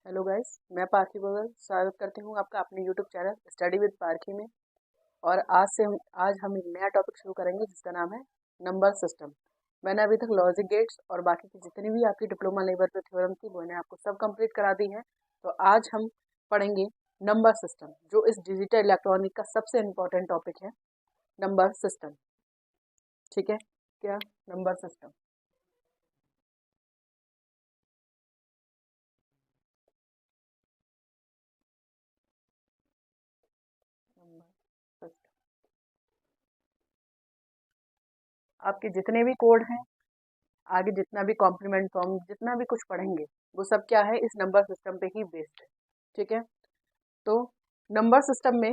Hello guys, मैं पार्थी बगल स्वागत करती हूँ आपका अपने YouTube channel study with Parthi में। और आज हम एक नया टॉपिक शुरू करेंगे जिसका नाम है नंबर सिस्टम। मैंने अभी तक लॉजिक गेट्स और बाकी की जितनी भी आपकी डिप्लोमा लेवल पे थ्योरम थी वो मैंने आपको सब कंप्लीट करा दी है। तो आज हम पढ़ेंगे नंबर सिस्टम, जो इस डिजिटल इलेक्ट्रॉनिक का सबसे इम्पोर्टेंट टॉपिक है, नंबर सिस्टम। ठीक है, क्या नंबर सिस्टम? नंबर सिस्टम, आपके जितने भी कोड हैं, आगे जितना भी कॉम्प्लीमेंट फॉर्म, जितना भी कुछ पढ़ेंगे, वो सब क्या है, इस नंबर सिस्टम पे ही बेस्ड है। ठीक है, तो नंबर सिस्टम में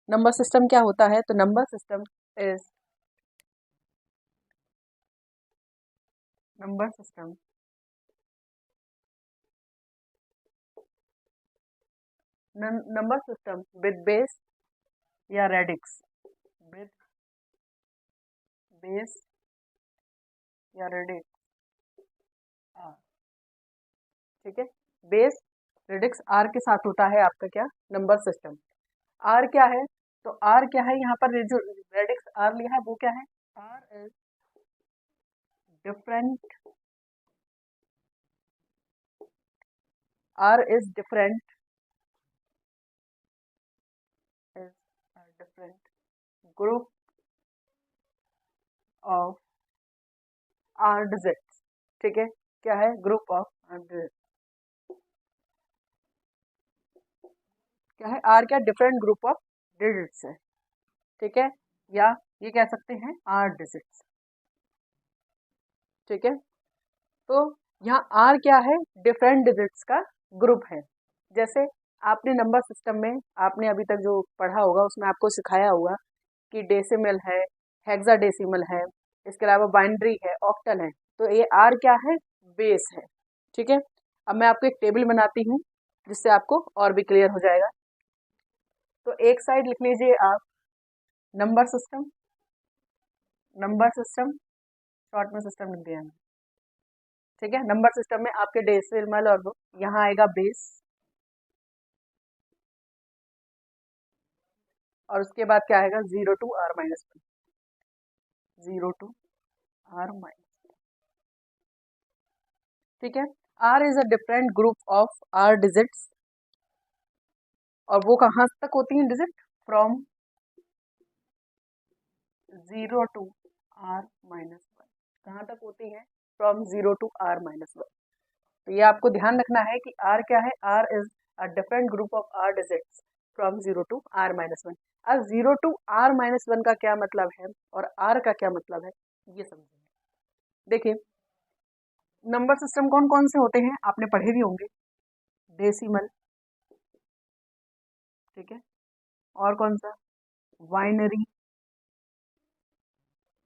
नंबर सिस्टम क्या होता है? तो number system is number system number system with base या रेडिक्स, विद बेस या रेडिक्स आर। ठीक है, बेस रेडिक्स आर के साथ होता है आपका क्या, नंबर सिस्टम। आर क्या है? तो आर क्या है, यहाँ पर जो रेडिक्स आर लिया है वो क्या है? R is different, R is different, is a different group of R digits। ठीक है, क्या है? Group of R digits। क्या है? R क्या? डिफरेंट ग्रुप ऑफ डिजिट्स है। ठीक है, या ये कह सकते हैं R डिजिट्स। ठीक है, तो यहाँ R क्या है? डिफरेंट डिजिट्स का ग्रुप है। जैसे आपने नंबर सिस्टम में आपने अभी तक जो पढ़ा होगा उसमें आपको सिखाया होगा कि डेसिमल है, हेक्साडेसिमल है, इसके अलावा बाइनरी है, ऑक्टल है। तो ये आर क्या है? बेस है। ठीक है, अब मैं आपको एक टेबल बनाती हूँ जिससे आपको और भी क्लियर हो जाएगा। तो एक साइड लिख लीजिए आप number system, number system short में सिस्टम लिख दिया। ठीक है, नंबर सिस्टम में आपके डेसिमल और वो यहाँ आएगा बेस, और उसके बाद क्या आएगा? 0 to r-1, 0 to r-। ठीक है, R is a different group of R digits, और वो कहाँ तक होती हैं डिजिट? From 0 to r-1। कहाँ तक होती है? From 0 to r-1। तो ये आपको ध्यान रखना है कि R क्या है? R is a different group of R digits from 0 to r-1। अब 0 to r-1 का क्या मतलब है और R का क्या मतलब है, ये समझेंगे। देखिए, नंबर सिस्टम कौन कौन से होते हैं आपने पढ़े भी होंगे। डेसिमल, ठीक है, और कौन सा? बाइनरी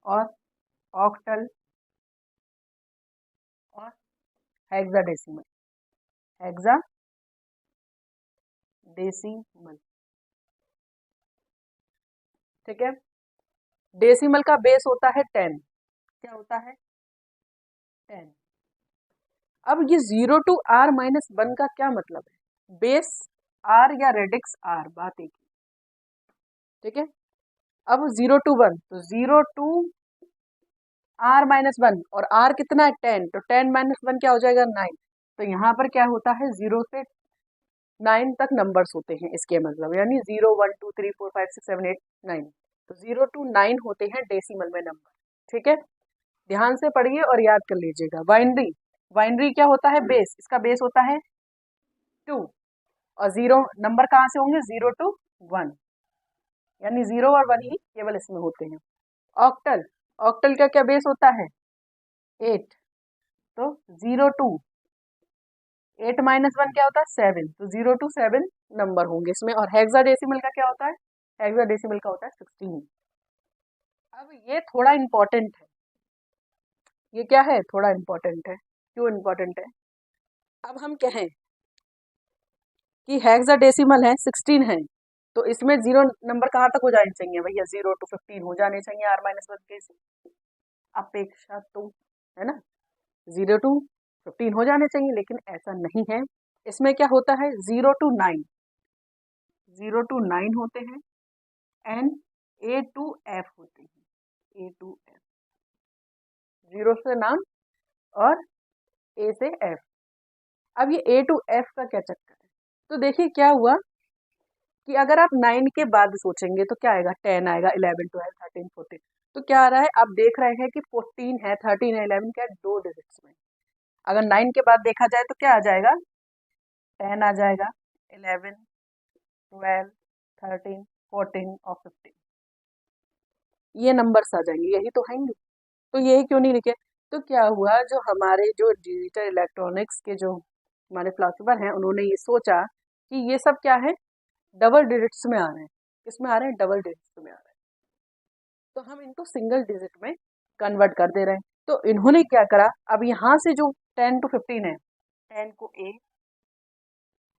और ऑक्टल और हेक्साडेसिमल, हेक्साडेसिमल। ठीक है, डेसिमल का बेस होता है 10। क्या होता है? 10। अब ये 0 to r-1 का क्या मतलब है? बेस r या रेडिक्स r, बात एक ही। ठीक है, अब 0 to 1, तो 0 to r-1, और r कितना है? 10, तो 10 - 1 क्या हो जाएगा? 9। तो यहाँ पर क्या होता है? 0 से 9 तक नंबर्स होते हैं, इसके मतलब यानी 0 1 2 3 4 5 6 7 8 9। तो 0 to 9 होते हैं डेसिमल में नंबर। ठीक है, ध्यान से पढ़िए और याद कर लीजिएगा। बाइनरी, बाइनरी क्या होता है? बेस, इसका बेस होता है 2, और जीरो नंबर कहाँ से होंगे? 0 to 1, यानी 0 और 1 ही केवल इसमें होते हैं। ऑक्टल, ऑक्टल का क्या बेस होता है? 8। तो 0 to 8 - 1 क्या होता है? 7। तो 0 to 7 नंबर होंगे इसमें। और हेक्साडेसिमल का क्या होता है? हेक्साडेसिमल का होता है 16। अब ये थोड़ा इंपॉर्टेंट है। ये क्या है? थोड़ा इंपॉर्टेंट है। क्यों इंपॉर्टेंट है? अब हम कहें कि हेक्साडेसिमल है 16 है, तो इसमें जीरो नंबर कहाँ तक हो जाने चाहिए भैया? 0 to 15 हो जाने चाहिए r-1 के अपेक्षा, तो है ना? 0 to 15 हो जाने चाहिए, लेकिन ऐसा नहीं है। इसमें क्या होता है 0 to 9, 0 to 9 होते हैं एंड A to F होते हैं, A to F, 0 से 9 और A से F। अब ये A to F का क्या चक्कर है, तो देखिए क्या हुआ कि अगर आप 9 के बाद सोचेंगे तो क्या आएगा, 10 आएगा, 11, 12, 13, 14। तो क्या आ रहा है, आप देख रहे हैं कि 14 है, 13 है, 11 क्या है, 2 डिजिट्स में। अगर 9 के बाद देखा जाए तो क्या आ जाएगा, 10 आ जाएगा, 11, 12, 13, 14 और 15, ये नंबर्स आ जाएंगे, यही तो आएंगे। तो यही क्यों नहीं लिखे, तो क्या हुआ, जो हमारे जो डिजिटल इलेक्ट्रॉनिक्स के जो हमारे फिलोसफर हैं, उन्होंने ये सोचा कि ये सब क्या है, डबल डिजिट्स में आ रहे हैं। किसमें आ रहे हैं, डबल डिजिट्स में आ रहे हैं, तो हम इनको सिंगल डिजिट में कन्वर्ट कर दे रहे हैं। तो इन्होंने क्या करा, अब यहाँ से जो 10 to 15 है, 10 को A,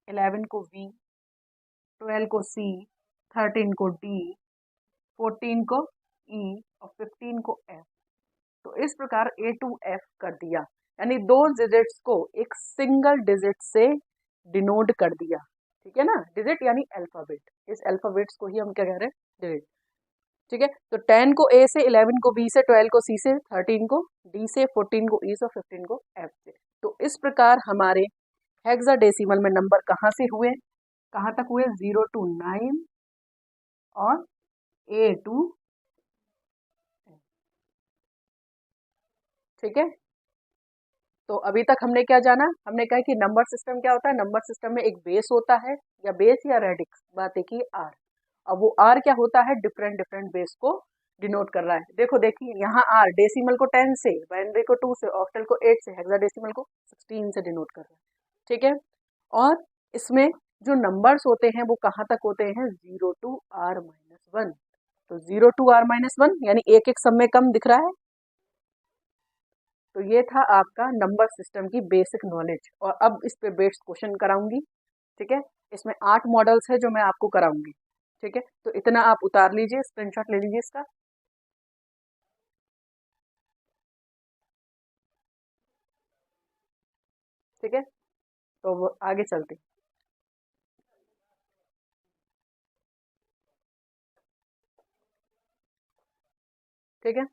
11 को B, 12 को C, 13 को D, 14 को E और 15 को F। तो इस प्रकार A to F कर दिया, यानी दो डिजिट्स को एक सिंगल डिजिट से डिनोट कर दिया। ठीक है ना, डिजिट यानी अल्फाबेट, इस अल्फाबेट्स को ही हम क्या कह रहे हैं, डिजिट। ठीक है, तो 10 को A से, 11 को B से, 12 को C से, 13 को D से, 14 को E से, 15 को F से। तो इस प्रकार हमारे हेक्साडेसिमल में नंबर कहाँ से हुए, कहाँ तक हुए, 0 to 9 और A to, ठीक है। तो अभी तक हमने क्या जाना, हमने कहा कि नंबर सिस्टम क्या होता है, नंबर सिस्टम में एक बेस होता है, या बेस या रेडिक्स, बात एक ही आर। अब वो आर क्या होता है, डिफरेंट डिफरेंट बेस को डिनोट कर रहा है। देखो देखिए यहाँ आर डेसिमल को 10 से, बाइनरी को 2 से, ऑक्टल को 8 से, हेक्साडेसिमल को 16 से डिनोट कर रहा है। ठीक है, और इसमें जो नंबर्स होते हैं वो कहाँ तक होते हैं, 0 to r-1। तो 0 to r-1 यानी एक एक सब में कम दिख रहा है। तो ये था आपका नंबर सिस्टम की बेसिक नॉलेज, और अब इस पे बेस्ड क्वेश्चन कराऊंगी। ठीक है, इसमें 8 मॉडल्स है जो मैं आपको कराऊंगी। ठीक है, तो इतना आप उतार लीजिए, स्क्रीनशॉट ले लीजिए इसका। ठीक है, तो वो आगे चलते हैं। ठीक है,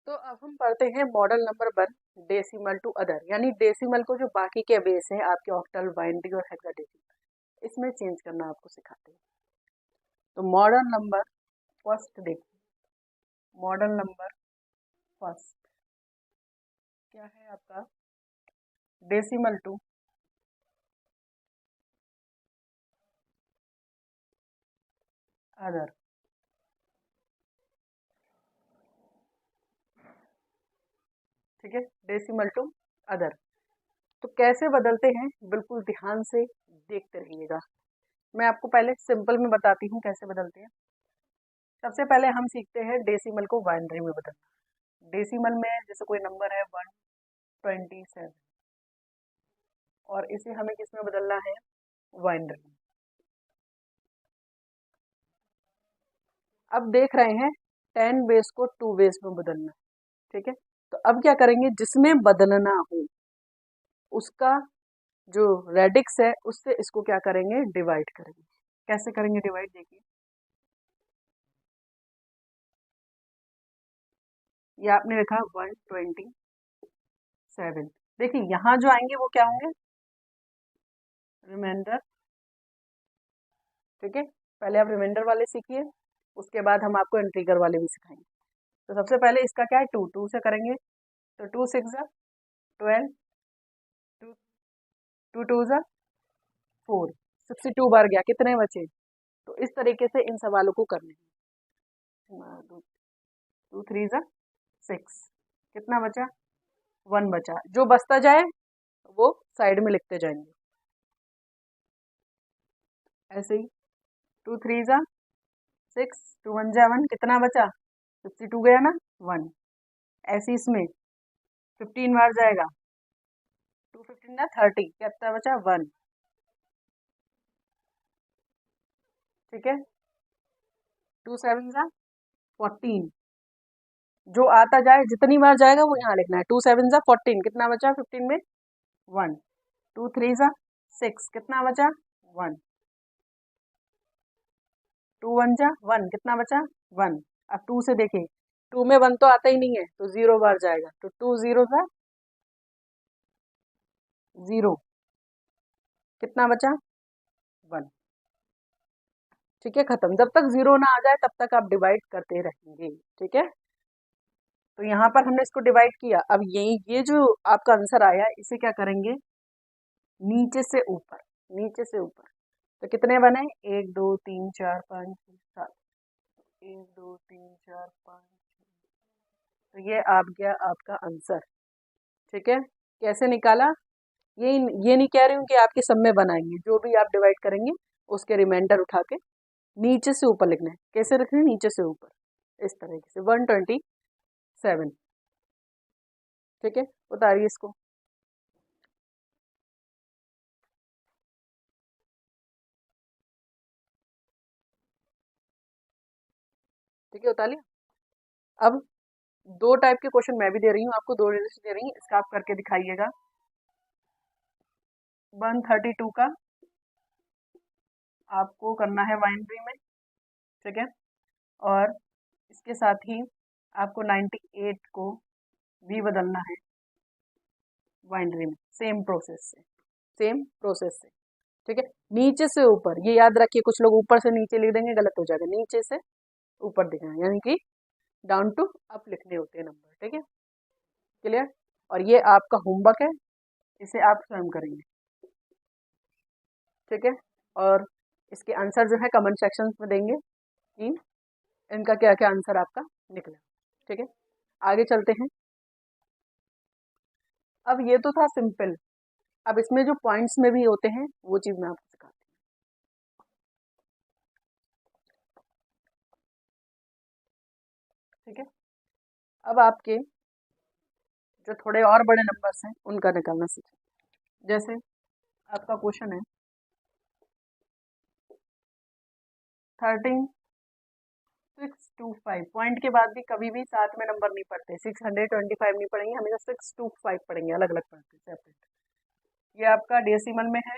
तो अब हम पढ़ते हैं model number 1, decimal to other, यानी डेसिमल को जो बाकी के बेस है आपके ऑक्टल, बाइनरी और हेक्साडेसिमल, इसमें चेंज करना आपको सिखाते हैं। तो मॉडल नंबर फर्स्ट देखिए, मॉडल नंबर फर्स्ट क्या है आपका, डेसिमल टू अदर। ठीक है, डेसिमल टू अदर। तो कैसे बदलते हैं, बिल्कुल ध्यान से देखते रहिएगा। मैं आपको पहले सिंपल में बताती हूँ कैसे बदलते हैं। सबसे पहले हम सीखते हैं डेसिमल को बाइनरी में बदलना। डेसिमल में जैसे कोई नंबर है 127, और इसे हमें किस में बदलना है, बाइनरी में। अब देख रहे हैं 10 बेस को 2 बेस में बदलना। ठीक है, तो अब क्या करेंगे, जिसमें बदलना हो उसका जो रेडिक्स है उससे इसको क्या करेंगे, डिवाइड करेंगे। कैसे करेंगे डिवाइड, देखिए ये आपने लिखा 127। देखिए यहाँ जो आएंगे वो क्या होंगे, रिमाइंडर। ठीक है, पहले आप रिमाइंडर वाले सीखिए, उसके बाद हम आपको इंटीग्रल वाले भी सिखाएंगे। तो सबसे पहले इसका क्या है, 2 2 से करेंगे, तो 2 6 12, 2 2 2 4, 62 बार गया, कितने बचे। तो इस तरीके से इन सवालों को करने हैं। 2 3 6, कितना बचा, 1 बचा, जो बचता जाए वो साइड में लिखते जाएंगे ऐसे ही। 2 3 6, 2 1 1, कितना बचा, 52 गया ना, 1। ऐसे इसमें 15 बार जाएगा, 2 15 30, कितना बचा, 1। ठीक है, 2 7 14, जो आता जाए जितनी बार जाएगा वो यहाँ लिखना है। 2 7 14, कितना बचा 15 में, 1। 2 3 जा 6, कितना बचा 1, 2 1 जा 1, कितना बचा 1। अब 2 से देखिए 2 में 1 तो आता ही नहीं है तो 0 बार जाएगा, तो 2 0 था 0, कितना बचा 1। ठीक है, खत्म। जब तक 0 ना आ जाए तब तक आप डिवाइड करते रहेंगे। ठीक है, तो यहाँ पर हमने इसको डिवाइड किया। अब ये जो आपका आंसर आया इसे क्या करेंगे, नीचे से ऊपर, नीचे से ऊपर। तो कितने बने 1 2 3 4 5 6 7, 1 2 3 4 5, तो ये आ गया आपका आंसर। ठीक है, कैसे निकाला, ये नहीं कह रही हूँ कि आपके सब में बनाएंगे, जो भी आप डिवाइड करेंगे उसके रिमाइंडर उठा के नीचे से ऊपर लिखना है। कैसे लिखना है, नीचे से ऊपर, इस तरीके से 127। ठीक है, उतारिए इसको। ठीक है, उतार लिया। अब दो टाइप के क्वेश्चन मैं भी दे रही हूँ आपको, दो डिजिट दे रही हूँ, इसका आप करके दिखाइएगा। 132 का आपको करना है बाइनरी में। ठीक है, और इसके साथ ही आपको 98 को भी बदलना है बाइनरी में, सेम प्रोसेस से, सेम प्रोसेस से। ठीक है, नीचे से ऊपर, ये याद रखिए, कुछ लोग ऊपर से नीचे लिख देंगे, गलत हो जाएगा। नीचे से ऊपर दिखना है, यानी कि डाउन टू अप लिखने होते हैं नंबर। ठीक है, क्लियर। और ये आपका होमवर्क है, इसे आप स्वयं करेंगे। ठीक है, और इसके आंसर जो है कमेंट सेक्शन में देंगे कि इनका क्या क्या आंसर आपका निकला। ठीक है, आगे चलते हैं। अब ये तो था सिंपल, अब इसमें जो पॉइंट्स में भी होते हैं वो चीज मैं आपको सिखाती हूँ। ठीक है, अब आपके जो थोड़े और बड़े नंबर्स हैं उनका निकालना सीखें। जैसे आपका क्वेश्चन है 13625, पॉइंट के बाद भी कभी भी साथ में नंबर नहीं पढ़ते, 625 नहीं पढ़ेंगे, हमेशा 625 पढ़ेंगे, अलग अलग पढ़ते सेपरेट। ये आपका डेसिमल में है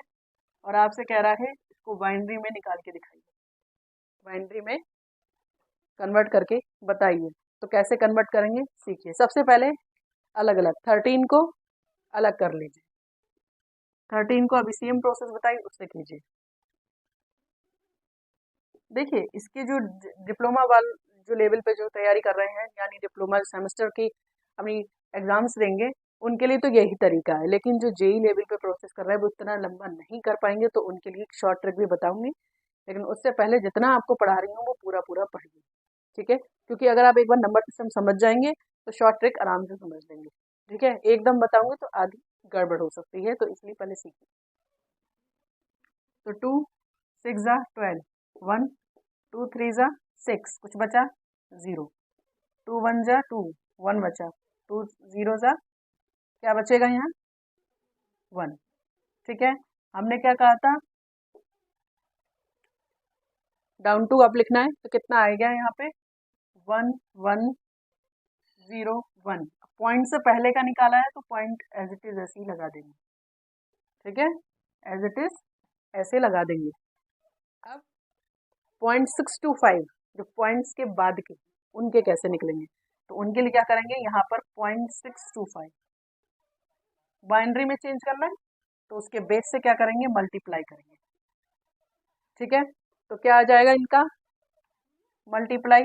और आपसे कह रहा है इसको बाइनरी में निकाल के दिखाइए, बाइनरी में कन्वर्ट करके बताइए। तो कैसे कन्वर्ट करेंगे सीखिए। सबसे पहले अलग अलग 13 को अलग कर लीजिए, 13 को अभी सेम प्रोसेस बताइए उससे कीजिए। देखिए इसके जो डिप्लोमा वाल जो लेवल पे जो तैयारी कर रहे हैं, यानी डिप्लोमा सेमेस्टर की अपनी एग्जाम्स देंगे, उनके लिए तो यही तरीका है। लेकिन जो जेई लेवल पे प्रोसेस कर रहे हैं वो इतना लंबा नहीं कर पाएंगे, तो उनके लिए एक शॉर्ट ट्रिक भी बताऊंगी। लेकिन उससे पहले जितना आपको पढ़ा रही हूँ वो पूरा पूरा पढ़िए। ठीक है, क्योंकि अगर आप एक बार नंबर सिस्टम समझ जाएंगे तो शॉर्ट ट्रिक आराम से समझ लेंगे। ठीक है, एकदम बताऊंगी तो आधी गड़बड़ हो सकती है, तो इसलिए पहले सीखिए। तो 2 6 जा 12, 1 2 3 जा 6, कुछ बचा 0, 2 1 जा 2, 1 बचा, 2 0 जा क्या बचेगा यहाँ 1। ठीक है, हमने क्या कहा था डाउन टू अप लिखना है, तो कितना आएगा यहाँ पे 1 1 0 1। पॉइंट से पहले का निकाला है तो पॉइंट एज इट इज ऐसे ही लगा देंगे। ठीक है, एज इट इज ऐसे लगा देंगे। अब 0.625 जो पॉइंट्स के बाद के, उनके कैसे निकलेंगे, तो उनके लिए क्या करेंगे, यहाँ पर 0.625 बाइनरी में चेंज करना है, तो उसके बेस से क्या करेंगे मल्टीप्लाई करेंगे। ठीक है, तो क्या आ जाएगा इनका मल्टीप्लाई,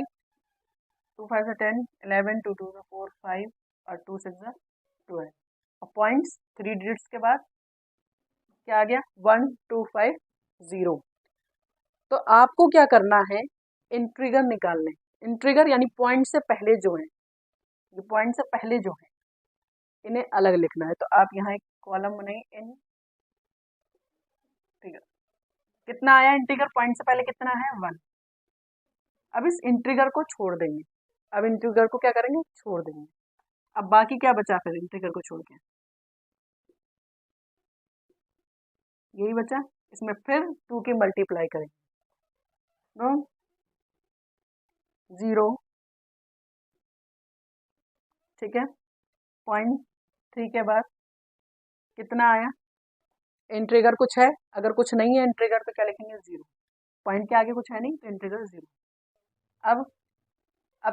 2 5 से 10, 11 2 2 से 4 5 और 2 6 से 12। और पॉइंट्स 3 डिजिट्स के बाद क्या आ गया 1250। तो आपको क्या करना है, इंट्रीगर निकालने, इंट्रीगर यानी पॉइंट से पहले जो है, ये पॉइंट से पहले जो है इन्हें अलग लिखना है। तो आप यहाँ एक कॉलम बनाइए इंटीग्रल, कितना आया इंटीग्रल पॉइंट से पहले कितना है 1। अब इस इंटीग्रल को छोड़ देंगे, अब इंटीग्रल को क्या करेंगे छोड़ देंगे। अब बाकी क्या बचा फिर इंटीग्रल को छोड़ के, यही बचा, इसमें फिर 2 की मल्टीप्लाई करेंगे, नो 0। ठीक है, 0.3 के बाद कितना आया इंट्रीगर कुछ है, अगर कुछ नहीं है इंट्रीगर तो क्या लिखेंगे 0, पॉइंट के आगे कुछ है नहीं तो इंट्रीगर 0। अब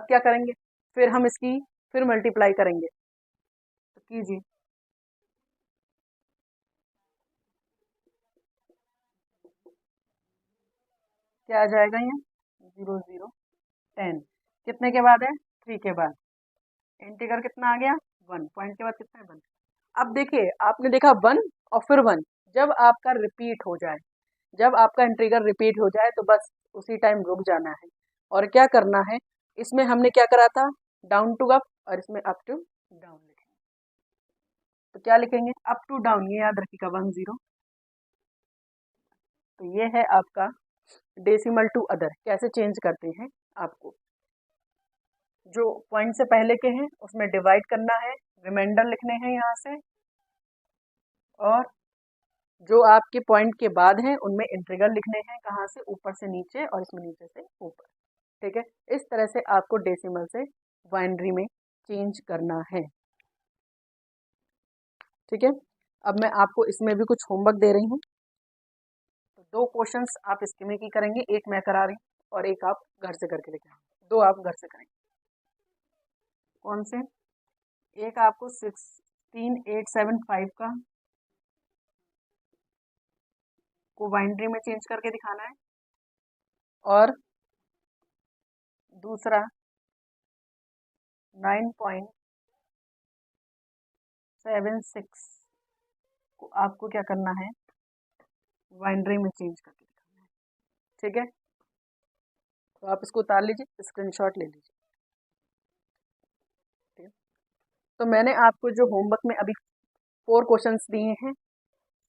क्या करेंगे, फिर हम इसकी फिर मल्टीप्लाई करेंगे, तो कीजिए। क्या आ जाएगा यहाँ 0 0 10, कितने के बाद है 3 के बाद, इंटीग्रल कितना आ गया 1, पॉइंट के बाद कितना है 1। अब देखिए आपने देखा 1 और फिर 1, जब आपका रिपीट हो जाए, जब आपका इंटीग्रल रिपीट हो जाए तो बस उसी टाइम रुक जाना है और क्या करना है, इसमें हमने क्या करा था डाउन टू अप और इसमें अप टू डाउन लिखेंगे। तो क्या लिखेंगे अप टू डाउन, ये याद रखिएगा 1 0। तो ये है आपका डेसिमल टू अदर, कैसे चेंज करते हैं आपको, जो पॉइंट से पहले के हैं उसमें डिवाइड करना है, रिमाइंडर लिखने हैं यहाँ से, और जो आपके पॉइंट के बाद हैं उनमें इंटीग्रल लिखने हैं, कहाँ से ऊपर से नीचे और इसमें नीचे से ऊपर। ठीक है, इस तरह से आपको डेसिमल से बाइनरी में चेंज करना है। ठीक है, अब मैं आपको इसमें भी कुछ होमवर्क दे रही हूँ, तो 2 क्वेश्चंस आप इसके में की करेंगे, एक मैं करा रही हूँ और एक आप घर से करके लेके आएंगे, 2 आप घर से करेंगे। कौन से, एक आपको 16875 का को बाइनरी में चेंज करके दिखाना है, और दूसरा 9.76 को आपको क्या करना है बाइनरी में चेंज करके दिखाना है। ठीक है, तो आप इसको उतार लीजिए, स्क्रीनशॉट ले लीजिए। ठीक है, तो मैंने आपको जो होमवर्क में अभी 4 क्वेश्चंस दिए हैं,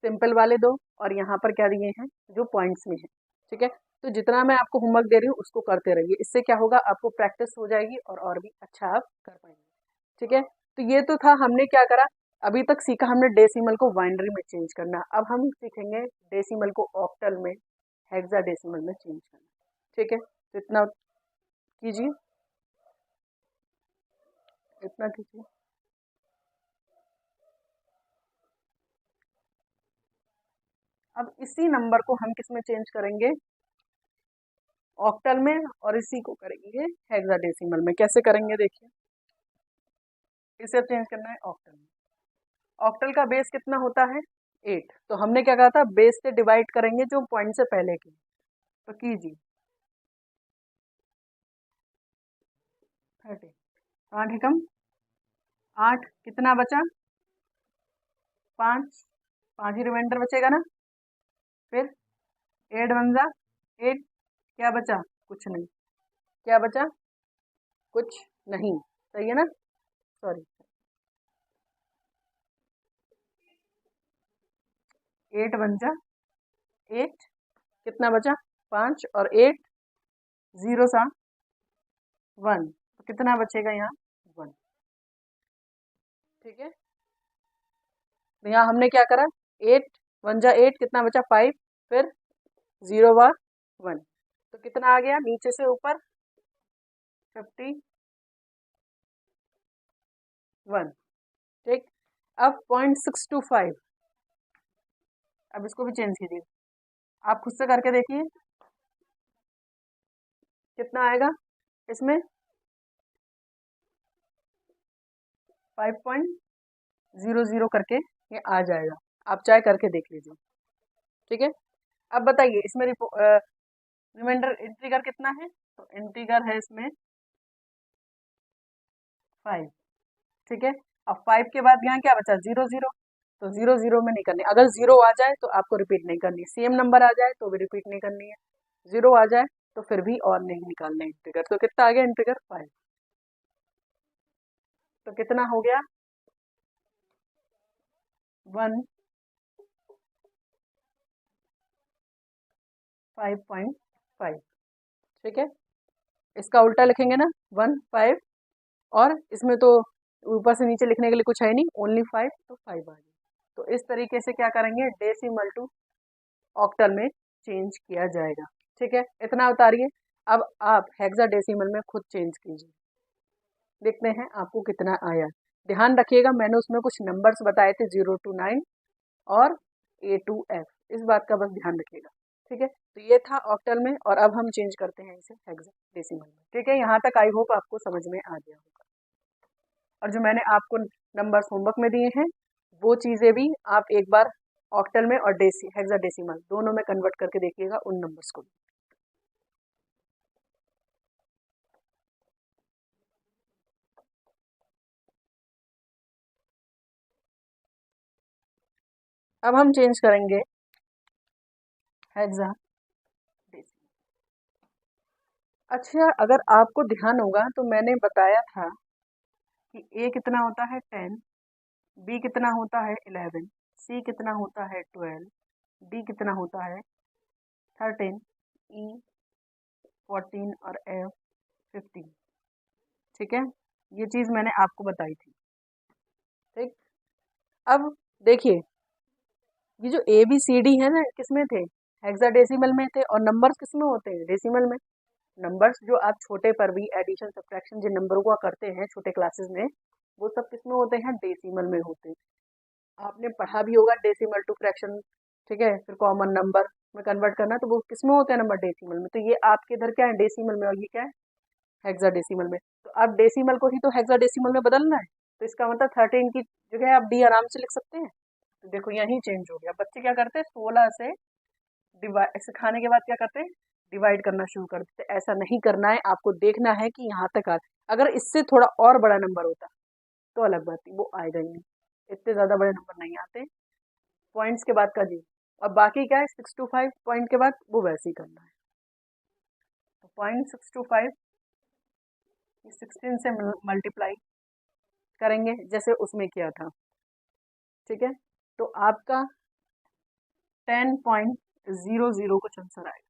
सिंपल वाले 2 और यहाँ पर क्या दिए हैं जो पॉइंट्स में है। ठीक है, तो जितना मैं आपको होमवर्क दे रही हूँ उसको करते रहिए, इससे क्या होगा आपको प्रैक्टिस हो जाएगी और भी अच्छा आप कर पाएंगे। ठीक है, तो ये तो था हमने क्या करा, अभी तक सीखा हमने डेसिमल को बाइनरी में चेंज करना, अब हम सीखेंगे डेसिमल को ऑक्टल में, हेक्साडेसिमल में चेंज करना। ठीक है, तो इतना कीजिए, इतना कीजिए। अब इसी नंबर को हम किस में चेंज करेंगे, ऑक्टल में, और इसी को करेंगे हेक्साडेसिमल में। कैसे करेंगे देखिए, इसे चेंज करना है ऑक्टल में। ऑक्टल का बेस कितना होता है 8, तो हमने क्या कहा था बेस से डिवाइड करेंगे जो पॉइंट से पहले की, तो कीजिए 30, 8 एकम 8, कितना बचा 5, 5 ही रिमाइंडर बचेगा ना, फिर 8 1 जा 8, क्या बचा कुछ नहीं, क्या बचा कुछ नहीं, सही है ना, सॉरी 8 1 जा 8, कितना बचा 5 और 8 0 सा 1, तो कितना बचेगा यहाँ 1। ठीक है, तो यहाँ हमने क्या करा 8 1 जा 8, कितना बचा 5, फिर 0 व 1, तो कितना आ गया नीचे से ऊपर 51। ठीक, अब 0.625, अब इसको भी चेंज कीजिए, आप खुद से करके देखिए कितना आएगा, इसमें 5.00 करके ये आ जाएगा, आप चाहे करके देख लीजिए। ठीक है, अब बताइए इसमें रिमाइंडर इंटीग्रल कितना है, तो इंटीग्रल है इसमें 5। ठीक है, अब 5 के बाद यहाँ क्या बचा 0 0, तो 0 0 में नहीं करनी, अगर 0 आ जाए तो आपको रिपीट नहीं करनी, सेम नंबर आ जाए तो भी रिपीट नहीं करनी है, 0 आ जाए तो फिर भी और नहीं निकालना है इंटीग्रल। तो कितना आ गया इंटीग्रल 5, तो कितना हो गया 5.5। ठीक है, इसका उल्टा लिखेंगे ना 1 5, और इसमें तो ऊपर से नीचे लिखने के लिए कुछ है नहीं, ओनली 5, तो 5 आ गया। तो इस तरीके से क्या करेंगे डेसिमल टू ऑक्टल में चेंज किया जाएगा। ठीक है, इतना उतारिए, अब आप हेक्साडेसिमल में खुद चेंज कीजिए, देखते हैं आपको कितना आया। ध्यान रखिएगा मैंने उसमें कुछ नंबर्स बताए थे 0 to 9 और A2F, इस बात का बस ध्यान रखिएगा। ठीक है, तो ये था ऑक्टल में, और अब हम चेंज करते हैं इसे हेक्साडेसिमल में। ठीक है, यहाँ तक आई होप आपको समझ में आ गया होगा। और जो मैंने आपको नंबर्स होमवर्क में दिए हैं वो चीज़ें भी आप एक बार ऑक्टल में और हेक्साडेसिमल दोनों में कन्वर्ट करके देखिएगा उन नंबर्स को भी। अब हम चेंज करेंगे हेक्साडेसिमल। अच्छा, अगर आपको ध्यान होगा तो मैंने बताया था कि ए कितना होता है 10, बी कितना होता है 11, सी कितना होता है 12, डी कितना होता है 13, ई 14 और एफ 15। ठीक है, ये चीज़ मैंने आपको बताई थी। ठीक, अब देखिए ये जो ए बी सी डी है ना, किसमें थे? हेक्साडेसिमल में थे। और नंबर्स किसमें होते हैं? डेसिमल में। नंबर्स जो आप छोटे पर भी एडिशन सब्ट्रैक्शन जिन नंबरों का करते हैं छोटे क्लासेस में, वो सब किसमें होते हैं? डेसिमल में होते हैं। आपने पढ़ा भी होगा डेसिमल टू फ्रैक्शन। ठीक है, फिर कॉमन नंबर में कन्वर्ट करना, तो वो किसमें होते हैं? नंबर डेसिमल में। तो ये आपके इधर क्या है? डेसिमल में। और ये क्या है? हेक्साडेसिमल में। तो अब डेसिमल को ही तो हेक्साडेसिमल में बदलना है, तो इसका मतलब 13 की जगह आप डी आराम से लिख सकते हैं। तो देखो यही चेंज हो गया। बच्चे क्या करते हैं? 16 से डिवाइड सिखाने के बाद क्या करते हैं? डिवाइड करना शुरू कर देते हैं। ऐसा नहीं करना है, आपको देखना है कि यहाँ तक आ। अगर इससे थोड़ा और बड़ा नंबर होता तो अलग बात थी, वो आएगा ही नहीं। इतने ज्यादा बड़े नंबर नहीं आते पॉइंट्स के बाद का जी। और बाकी क्या है? 6 to 5 पॉइंट के बाद वो वैसे ही करना है। तो 0.6 to 5 16 से मल्टीप्लाई करेंगे जैसे उसमें किया था। ठीक है, तो आपका 10.00 कुछ आंसर आएगा।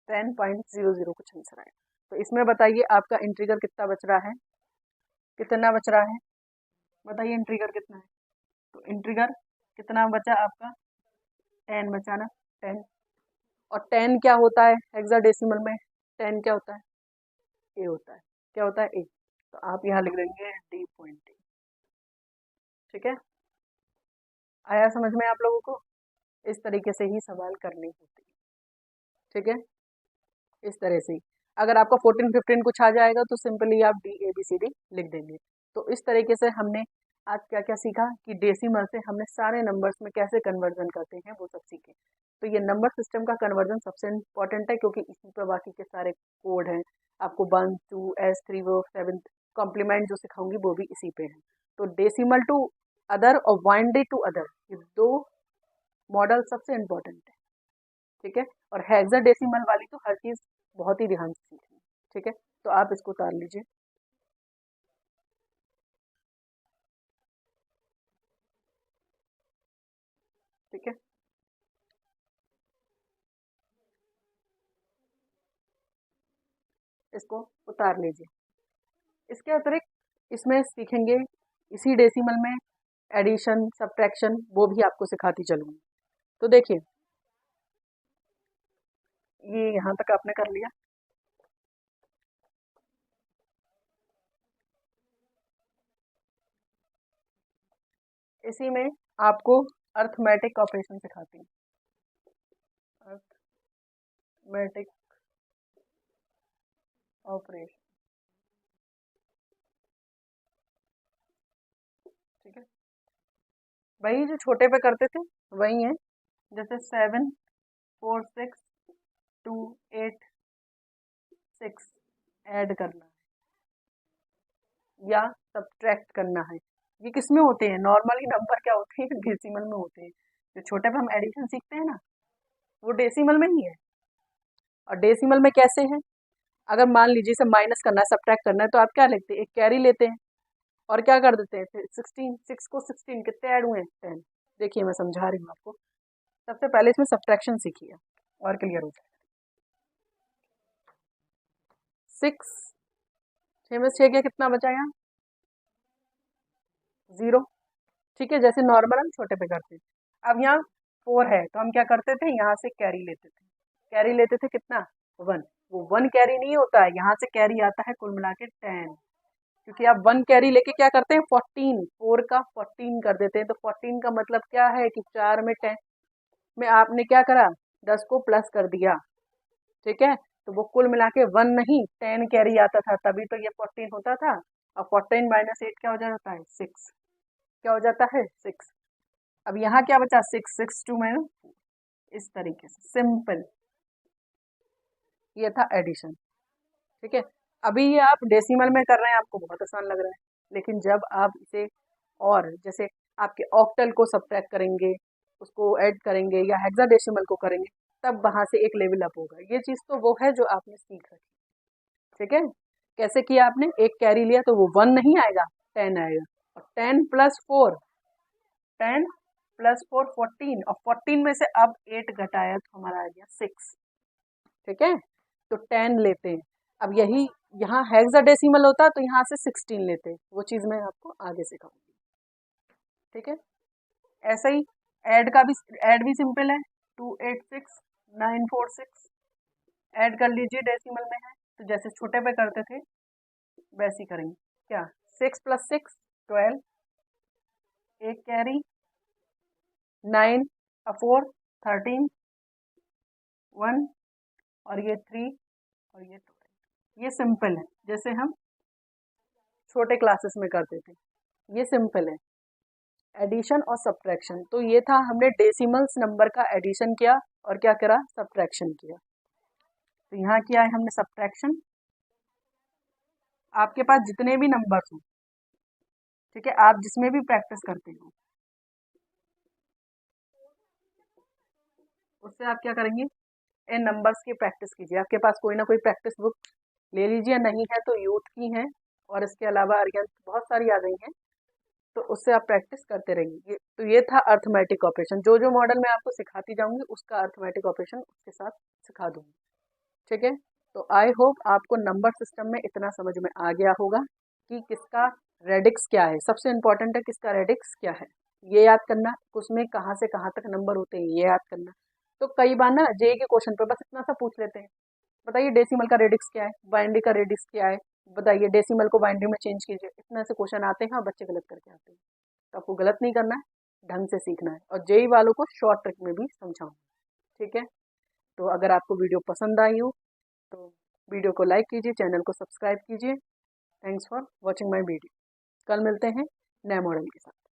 10.00 कुछ आंसर आएगा। तो इसमें बताइए आपका इंटीजर कितना बच रहा है? कितना बच रहा है? बताइए इंटीजर कितना है? तो इंटीजर कितना बचा आपका? 10 बचा ना? 10। और 10 क्या होता है हेक्साडेसिमल में? 10 क्या होता है? ए होता है। क्या होता है? ए। तो आप यहाँ लिख देंगे D.A। ठीक है, आया समझ में आप लोगों को? इस तरीके से ही सवाल करने होते हैं। ठीक है, इस तरह से ही। अगर आपका 14 15 कुछ आ जाएगा तो सिंपली आप D-A-B-C-D लिख देंगे। तो इस तरीके से हमने आज क्या क्या सीखा कि डेसिमल से हमने सारे नंबर्स में कैसे कन्वर्जन करते हैं वो सब सीखे। तो ये नंबर सिस्टम का कन्वर्जन सबसे इम्पोर्टेंट है, क्योंकि इसी पर बाकी के सारे कोड हैं। आपको 1 2 S 3 वो 7 कॉम्प्लीमेंट जो सिखाऊंगी वो भी इसी पे है। तो डेसिमल टू अदर और बाइनरी टू अदर, ये दो मॉडल सबसे इम्पोर्टेंट है। ठीक है, और हेक्साडेसिमल वाली तो हर चीज बहुत ही ध्यान से सीखनी है। ठीक है, तो आप इसको उतार लीजिए। ठीक है, इसको उतार लीजिए। इसके अतिरिक्त इसमें सीखेंगे इसी डेसिमल में एडिशन सब्ट्रैक्शन, वो भी आपको सिखाती चलूंगी। तो देखिए ये यहाँ तक आपने कर लिया। इसी में आपको अर्थमेटिक ऑपरेशन सिखाती हूँ। Arithmetic operation. ठीक है, वही जो छोटे पे करते थे वही है। जैसे 7 4 6 2 8 6 ऐड करना या सब्ट्रैक्ट करना है। ये किस में होते हैं? नॉर्मली नंबर क्या होते हैं? डेसिमल में होते हैं। जो छोटे पे हम एडिशन सीखते हैं ना, वो डेसिमल में ही है। और डेसिमल में कैसे है? अगर मान लीजिए इसे माइनस करना है, सब्ट्रैक्ट करना है, तो आप क्या लिखते हैं? एक कैरी लेते हैं और क्या कर देते हैं? फिर 16 6 को 16 कितने ऐड हुए हैं? 10। देखिए मैं समझा रही हूँ आपको। सबसे पहले इसमें सब्ट्रैक्शन सीखिए और क्लियर हो जाए। 6 6 में 6 गया, कितना बचा यहाँ? 0। ठीक है, जैसे नॉर्मल हम छोटे पे करते हैं। अब यहाँ 4 है तो हम क्या करते थे? यहाँ से कैरी लेते थे। कैरी लेते थे कितना? 1। वो 1 कैरी नहीं होता है, यहाँ से कैरी आता है कुल मिला के 10। क्योंकि आप 1 कैरी लेके क्या करते हैं? 14 4 का 14 कर देते हैं। तो 14 का मतलब क्या है कि 4 में 10। में आपने क्या करा, 10 को प्लस कर दिया, ठीक है। तो वो कुल मिला के 1 नहीं 10 कैरी आता था, तभी तो ये 14 होता था। और 14 माइनस 8 क्या हो जाता है, 6। क्या हो जाता है, 6। अब यहाँ क्या बचा, 6, 6 2 माइनस, इस तरीके से सिंपल। ये था एडिशन, ठीक है। अभी ये आप डेसिमल में कर रहे हैं, आपको बहुत आसान लग रहा है, लेकिन जब आप इसे और जैसे आपके ऑक्टल को सब्ट्रैक्ट करेंगे, उसको ऐड करेंगे या हेक्साडेसिमल को करेंगे, तब वहां से एक लेवल अप होगा। ये चीज तो वो है जो आपने सीख रखी, ठीक है। कैसे किया आपने, एक कैरी लिया तो वो 1 नहीं आएगा, 10 आएगा। और 10 प्लस 4, 10 प्लस 4 14, और 14 में से अब 8 घटाया तो हमारा आ गया 6, ठीक है। तो 10 लेते हैं। अब यही यहाँ हेक्साडेसिमल होता तो यहाँ से 16 लेते, वो चीज मैं आपको आगे सिखाऊंगी, ठीक है। ऐसा ही ऐड का भी, ऐड भी सिंपल है, 286 946 ऐड कर लीजिए, डेसिमल में है तो जैसे छोटे पे करते थे वैसे ही करेंगे। क्या, 6 प्लस 6 12, एक कैरी, 9 4 13 1, और ये 3 और ये 2। ये सिंपल है, जैसे हम छोटे क्लासेस में करते थे। ये सिंपल है, एडिशन और सब्ट्रैक्शन। तो ये था, हमने डेसिमल्स नंबर का एडिशन किया और क्या करा, सब्ट्रैक्शन किया। तो यहाँ किया है हमने सब्ट्रैक्शन। आपके पास जितने भी नंबर्स हो, ठीक है, आप जिसमें भी प्रैक्टिस करते हो, उससे आप क्या करेंगे, इन नंबर्स की प्रैक्टिस कीजिए। आपके पास कोई ना कोई प्रैक्टिस बुक ले लीजिए, नहीं है तो यूथ की है, और इसके अलावा अरियंत बहुत सारी आ गई हैं, तो उससे आप प्रैक्टिस करते रहिए। तो ये था अर्थमेटिक ऑपरेशन। जो जो मॉडल मैं आपको सिखाती जाऊंगी उसका अर्थमेटिक ऑपरेशन उसके साथ सिखा दूंगी, ठीक है। तो आई होप आपको नंबर सिस्टम में इतना समझ में आ गया होगा कि किसका रेडिक्स क्या है। सबसे इंपॉर्टेंट है किसका रेडिक्स क्या है, ये याद करना। उसमें कहाँ से कहाँ तक नंबर होते हैं ये याद करना। तो कई बार ना जेई के क्वेश्चन पे बस इतना सा पूछ लेते हैं, बताइए डेसिमल का रेडिक्स क्या है, बाइनरी का रेडिक्स क्या है, बताइए डेसिमल को बाइनरी में चेंज कीजिए। इतना से क्वेश्चन आते हैं और बच्चे गलत करके आते हैं। तो आपको गलत नहीं करना है, ढंग से सीखना है, और जेई वालों को शॉर्ट ट्रिक में भी समझाऊंगा, ठीक है। तो अगर आपको वीडियो पसंद आई हो तो वीडियो को लाइक कीजिए, चैनल को सब्सक्राइब कीजिए। Thanks for watching my video. कल मिलते हैं नए मॉडल के साथ।